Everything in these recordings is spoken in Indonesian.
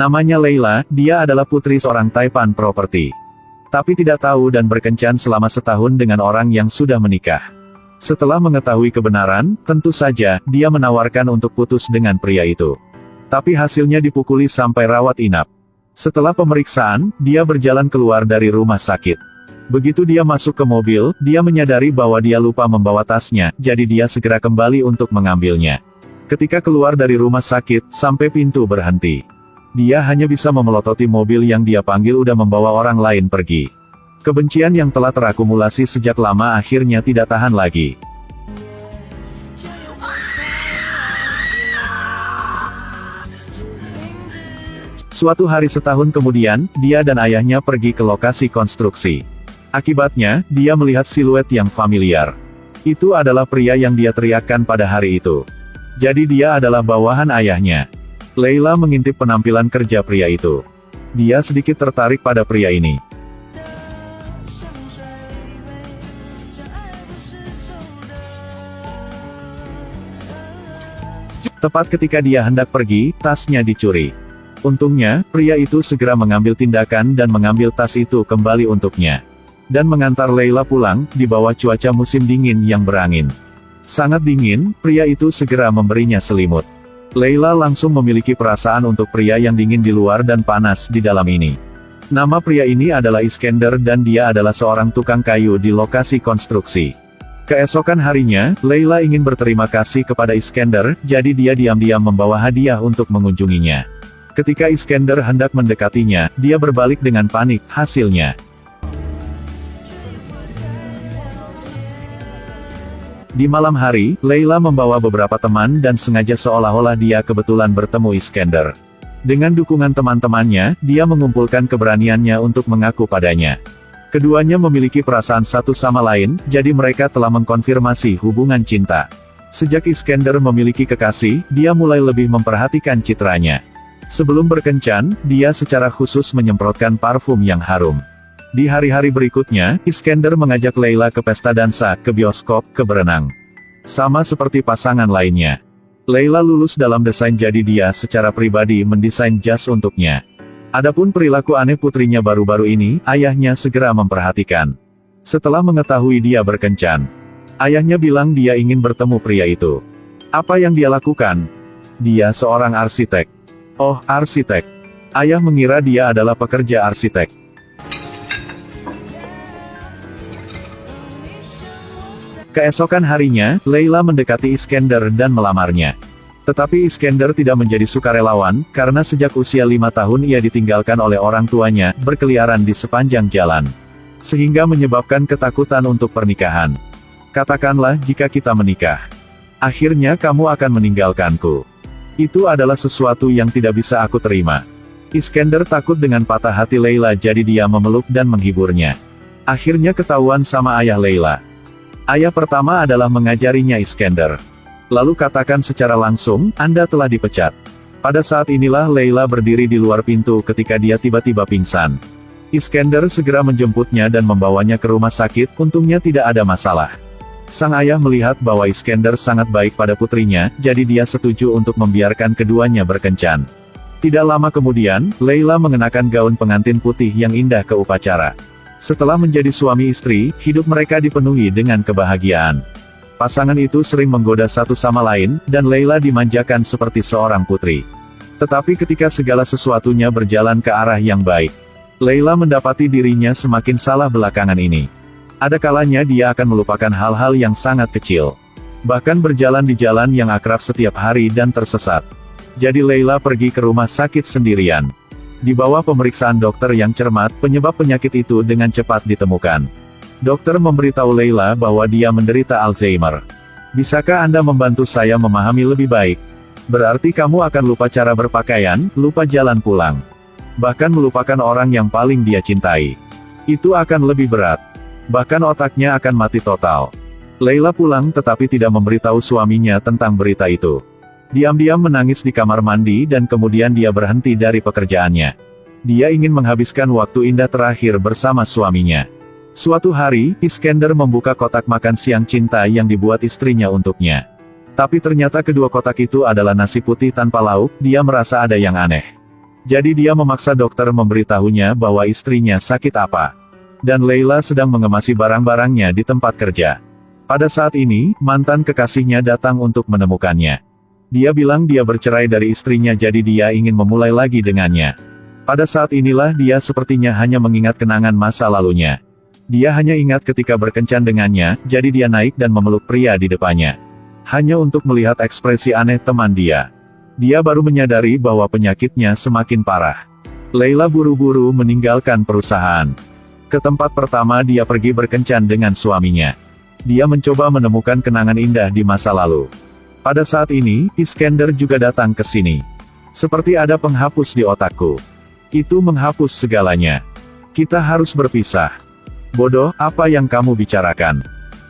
Namanya Leila, dia adalah putri seorang Taipan Property. Tapi tidak tahu dan berkencan selama setahun dengan orang yang sudah menikah. Setelah mengetahui kebenaran, tentu saja, dia menawarkan untuk putus dengan pria itu. Tapi hasilnya dipukuli sampai rawat inap. Setelah pemeriksaan, dia berjalan keluar dari rumah sakit. Begitu dia masuk ke mobil, dia menyadari bahwa dia lupa membawa tasnya, jadi dia segera kembali untuk mengambilnya. Ketika keluar dari rumah sakit, sampai pintu berhenti. Dia hanya bisa memelototi mobil yang dia panggil udah membawa orang lain pergi. Kebencian yang telah terakumulasi sejak lama akhirnya tidak tahan lagi. Suatu hari setahun kemudian, dia dan ayahnya pergi ke lokasi konstruksi. Akibatnya, dia melihat siluet yang familiar. Itu adalah pria yang dia teriakkan pada hari itu. Jadi dia adalah bawahan ayahnya. Leila mengintip penampilan kerja pria itu. Dia sedikit tertarik pada pria ini. Tepat ketika dia hendak pergi, tasnya dicuri. Untungnya, pria itu segera mengambil tindakan dan mengambil tas itu kembali untuknya. Dan mengantar Leila pulang, di bawah cuaca musim dingin yang berangin. Sangat dingin, pria itu segera memberinya selimut. Leila langsung memiliki perasaan untuk pria yang dingin di luar dan panas di dalam ini. Nama pria ini adalah Iskender dan dia adalah seorang tukang kayu di lokasi konstruksi. Keesokan harinya, Leila ingin berterima kasih kepada Iskender, jadi dia diam-diam membawa hadiah untuk mengunjunginya. Ketika Iskender hendak mendekatinya, dia berbalik dengan panik, hasilnya. Di malam hari, Leila membawa beberapa teman dan sengaja seolah-olah dia kebetulan bertemu Iskender. Dengan dukungan teman-temannya, dia mengumpulkan keberaniannya untuk mengaku padanya. Keduanya memiliki perasaan satu sama lain, jadi mereka telah mengkonfirmasi hubungan cinta. Sejak Iskender memiliki kekasih, dia mulai lebih memperhatikan citranya. Sebelum berkencan, dia secara khusus menyemprotkan parfum yang harum. Di hari-hari berikutnya, Iskender mengajak Leila ke pesta dansa, ke bioskop, ke berenang. Sama seperti pasangan lainnya. Leila lulus dalam desain jadi dia secara pribadi mendesain jas untuknya. Adapun perilaku aneh putrinya baru-baru ini, ayahnya segera memperhatikan. Setelah mengetahui dia berkencan, ayahnya bilang dia ingin bertemu pria itu. Apa yang dia lakukan? Dia seorang arsitek. Oh, arsitek. Ayah mengira dia adalah pekerja arsitek. Keesokan harinya, Leila mendekati Iskender dan melamarnya. Tetapi Iskender tidak menjadi sukarelawan, karena sejak usia 5 tahun ia ditinggalkan oleh orang tuanya, berkeliaran di sepanjang jalan. Sehingga menyebabkan ketakutan untuk pernikahan. Katakanlah jika kita menikah. Akhirnya kamu akan meninggalkanku. Itu adalah sesuatu yang tidak bisa aku terima. Iskender takut dengan patah hati Leila jadi dia memeluk dan menghiburnya. Akhirnya ketahuan sama ayah Leila. Ayah pertama adalah mengajarinya Iskender. Lalu katakan secara langsung, Anda telah dipecat. Pada saat inilah Leila berdiri di luar pintu ketika dia tiba-tiba pingsan. Iskender segera menjemputnya dan membawanya ke rumah sakit, untungnya tidak ada masalah. Sang ayah melihat bahwa Iskender sangat baik pada putrinya, jadi dia setuju untuk membiarkan keduanya berkencan. Tidak lama kemudian, Leila mengenakan gaun pengantin putih yang indah ke upacara. Setelah menjadi suami istri, hidup mereka dipenuhi dengan kebahagiaan. Pasangan itu sering menggoda satu sama lain, dan Leila dimanjakan seperti seorang putri. Tetapi ketika segala sesuatunya berjalan ke arah yang baik, Leila mendapati dirinya semakin salah belakangan ini. Ada kalanya dia akan melupakan hal-hal yang sangat kecil. Bahkan berjalan di jalan yang akrab setiap hari dan tersesat. Jadi Leila pergi ke rumah sakit sendirian. Di bawah pemeriksaan dokter yang cermat, penyebab penyakit itu dengan cepat ditemukan. Dokter memberitahu Leila bahwa dia menderita Alzheimer. Bisakah Anda membantu saya memahami lebih baik? Berarti kamu akan lupa cara berpakaian, lupa jalan pulang. Bahkan melupakan orang yang paling dia cintai. Itu akan lebih berat. Bahkan otaknya akan mati total. Leila pulang tetapi tidak memberitahu suaminya tentang berita itu. Diam-diam menangis di kamar mandi dan kemudian dia berhenti dari pekerjaannya. Dia ingin menghabiskan waktu indah terakhir bersama suaminya. Suatu hari, Iskender membuka kotak makan siang cinta yang dibuat istrinya untuknya. Tapi ternyata kedua kotak itu adalah nasi putih tanpa lauk, dia merasa ada yang aneh. Jadi dia memaksa dokter memberitahunya bahwa istrinya sakit apa. Dan Leila sedang mengemasi barang-barangnya di tempat kerja. Pada saat ini, mantan kekasihnya datang untuk menemukannya. Dia bilang dia bercerai dari istrinya jadi dia ingin memulai lagi dengannya. Pada saat inilah dia sepertinya hanya mengingat kenangan masa lalunya. Dia hanya ingat ketika berkencan dengannya, jadi dia naik dan memeluk pria di depannya. Hanya untuk melihat ekspresi aneh teman dia. Dia baru menyadari bahwa penyakitnya semakin parah. Leila buru-buru meninggalkan perusahaan. Ke tempat pertama dia pergi berkencan dengan suaminya. Dia mencoba menemukan kenangan indah di masa lalu. Pada saat ini, Iskender juga datang ke sini. Seperti ada penghapus di otakku. Itu menghapus segalanya. Kita harus berpisah. Bodoh, apa yang kamu bicarakan?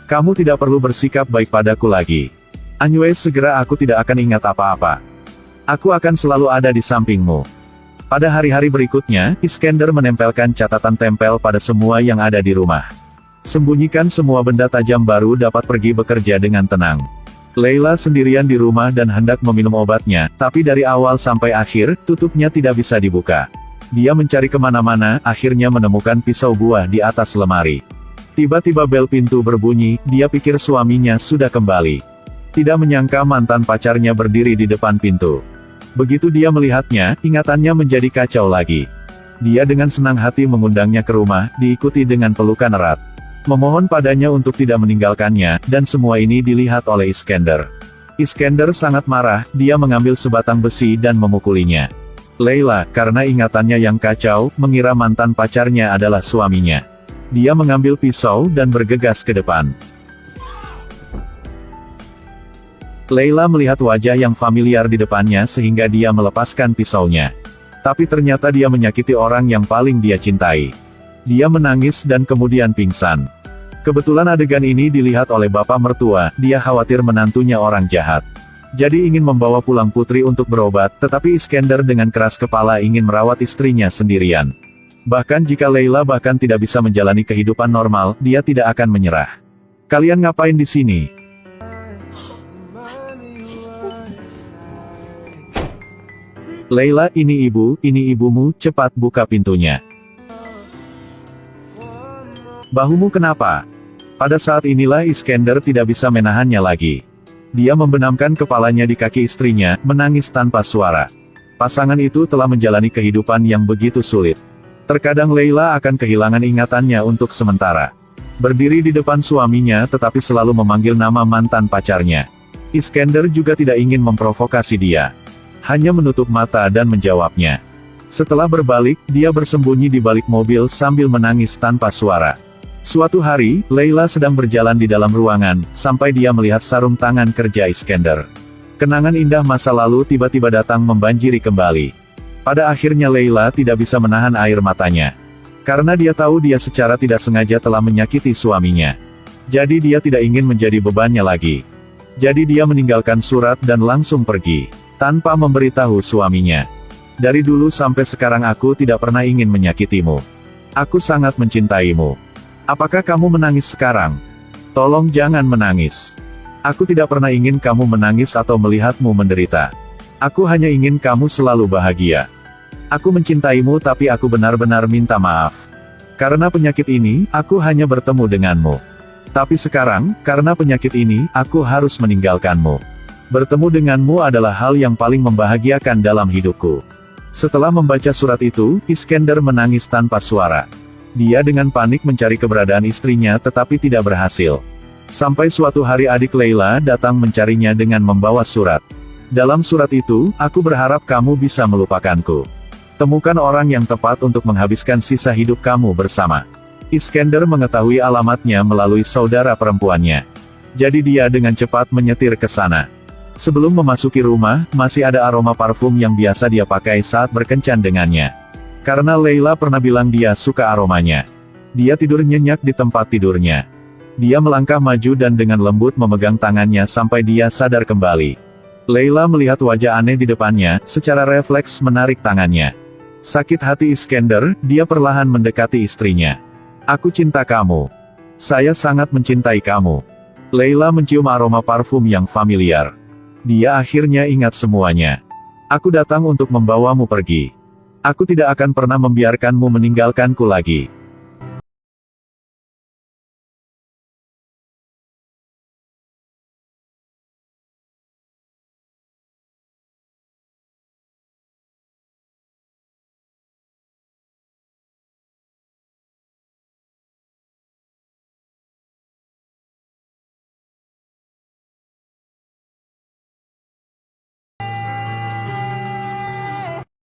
Kamu tidak perlu bersikap baik padaku lagi. Anyways, segera aku tidak akan ingat apa-apa. Aku akan selalu ada di sampingmu. Pada hari-hari berikutnya, Iskender menempelkan catatan tempel pada semua yang ada di rumah. Sembunyikan semua benda tajam baru dapat pergi bekerja dengan tenang. Leila sendirian di rumah dan hendak meminum obatnya, tapi dari awal sampai akhir, tutupnya tidak bisa dibuka. Dia mencari kemana-mana, akhirnya menemukan pisau buah di atas lemari. Tiba-tiba bel pintu berbunyi, dia pikir suaminya sudah kembali. Tidak menyangka mantan pacarnya berdiri di depan pintu. Begitu dia melihatnya, ingatannya menjadi kacau lagi. Dia dengan senang hati mengundangnya ke rumah, diikuti dengan pelukan erat. Memohon padanya untuk tidak meninggalkannya, dan semua ini dilihat oleh Iskender. Iskender sangat marah, dia mengambil sebatang besi dan memukulinya. Leila, karena ingatannya yang kacau, mengira mantan pacarnya adalah suaminya. Dia mengambil pisau dan bergegas ke depan. Leila melihat wajah yang familiar di depannya sehingga dia melepaskan pisaunya. Tapi ternyata dia menyakiti orang yang paling dia cintai. Dia menangis dan kemudian pingsan. Kebetulan adegan ini dilihat oleh bapak mertua, dia khawatir menantunya orang jahat. Jadi ingin membawa pulang putri untuk berobat, tetapi Iskender dengan keras kepala ingin merawat istrinya sendirian. Bahkan jika Leila bahkan tidak bisa menjalani kehidupan normal, dia tidak akan menyerah. Kalian ngapain di sini? Leila, ini ibumu, cepat buka pintunya. Bahumu kenapa? Pada saat inilah Iskender tidak bisa menahannya lagi. Dia membenamkan kepalanya di kaki istrinya, menangis tanpa suara. Pasangan itu telah menjalani kehidupan yang begitu sulit. Terkadang Leila akan kehilangan ingatannya untuk sementara. Berdiri di depan suaminya tetapi selalu memanggil nama mantan pacarnya. Iskender juga tidak ingin memprovokasi dia. Hanya menutup mata dan menjawabnya. Setelah berbalik, dia bersembunyi di balik mobil sambil menangis tanpa suara. Suatu hari, Leila sedang berjalan di dalam ruangan, sampai dia melihat sarung tangan kerja Iskender. Kenangan indah masa lalu tiba-tiba datang membanjiri kembali. Pada akhirnya Leila tidak bisa menahan air matanya. Karena dia tahu dia secara tidak sengaja telah menyakiti suaminya. Jadi dia tidak ingin menjadi bebannya lagi. Jadi dia meninggalkan surat dan langsung pergi. Tanpa memberitahu suaminya. Dari dulu sampai sekarang aku tidak pernah ingin menyakitimu. Aku sangat mencintaimu. Apakah kamu menangis sekarang? Tolong jangan menangis. Aku tidak pernah ingin kamu menangis atau melihatmu menderita. Aku hanya ingin kamu selalu bahagia. Aku mencintaimu tapi aku benar-benar minta maaf. Karena penyakit ini, aku hanya bertemu denganmu. Tapi sekarang, karena penyakit ini, aku harus meninggalkanmu. Bertemu denganmu adalah hal yang paling membahagiakan dalam hidupku. Setelah membaca surat itu, Iskender menangis tanpa suara. Dia dengan panik mencari keberadaan istrinya tetapi tidak berhasil. Sampai suatu hari adik Leila datang mencarinya dengan membawa surat. Dalam surat itu, aku berharap kamu bisa melupakanku. Temukan orang yang tepat untuk menghabiskan sisa hidup kamu bersama. Iskender mengetahui alamatnya melalui saudara perempuannya. Jadi dia dengan cepat menyetir ke sana. Sebelum memasuki rumah, masih ada aroma parfum yang biasa dia pakai saat berkencan dengannya. Karena Leila pernah bilang dia suka aromanya. Dia tidur nyenyak di tempat tidurnya. Dia melangkah maju dan dengan lembut memegang tangannya sampai dia sadar kembali. Leila melihat wajah aneh di depannya, secara refleks menarik tangannya. Sakit hati Iskender, dia perlahan mendekati istrinya. Aku cinta kamu. Saya sangat mencintai kamu. Leila mencium aroma parfum yang familiar. Dia akhirnya ingat semuanya. Aku datang untuk membawamu pergi. Aku tidak akan pernah membiarkanmu meninggalkanku lagi.